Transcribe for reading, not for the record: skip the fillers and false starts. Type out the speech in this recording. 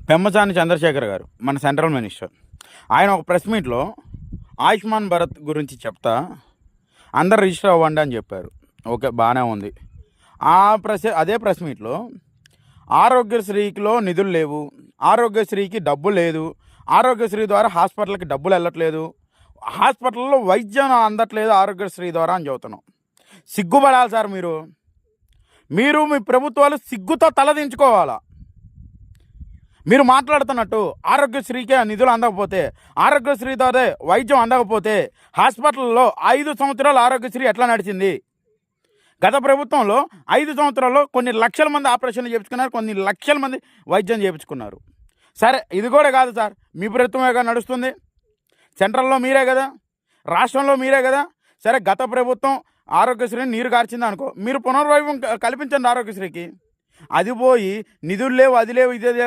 పెమ్మసాని చంద్రశేఖర్ గారు మన central minister. ఆయన ఒక ప్రెస్ మీట్లో ఆయుష్మాన్ భారత్ గురించి చెప్తా అందరు రిజిస్టర్ అవ్వండి అని చెప్పారు. ఓకే, బాగానే ఉంది. అదే ప్రెస్ మీట్లో ఆరోగ్యశ్రీలో నిధులు లేవు, ఆరోగ్యశ్రీకి డబ్బు లేదు, ఆరోగ్యశ్రీ ద్వారా హాస్పిటల్కి డబ్బులు వెళ్ళట్లేదు, హాస్పిటల్లో వైద్యం అందట్లేదు ఆరోగ్యశ్రీ ద్వారా అని చెబుతున్నాం. సిగ్గుపడాలి సార్. మీరు మీ ప్రభుత్వాలు సిగ్గుతో తలదించుకోవాలా. మీరు మాట్లాడుతున్నట్టు ఆరోగ్యశ్రీకే నిధులు అందకపోతే, ఆరోగ్యశ్రీ ద్వారా వైద్యం అందకపోతే హాస్పిటల్లో 5 సంవత్సరాలు ఆరోగ్యశ్రీ ఎట్లా నడిచింది? గత ప్రభుత్వంలో 5 సంవత్సరాల్లో కొన్ని లక్షల మంది ఆపరేషన్లు చేయించుకున్నారు, కొన్ని లక్షల మంది వైద్యం చేయించుకున్నారు. సరే, ఇది కూడా కాదు సార్, మీ ప్రభుత్వమే నడుస్తుంది, సెంట్రల్లో మీరే కదా, రాష్ట్రంలో మీరే కదా. సరే, గత ప్రభుత్వం ఆరోగ్యశ్రీని నీరు కార్చింది అనుకో, మీరు పునర్వైభవం కల్పించండి ఆరోగ్యశ్రీకి. అది పోయి నిధులు లేవు, అది లేవు, ఇది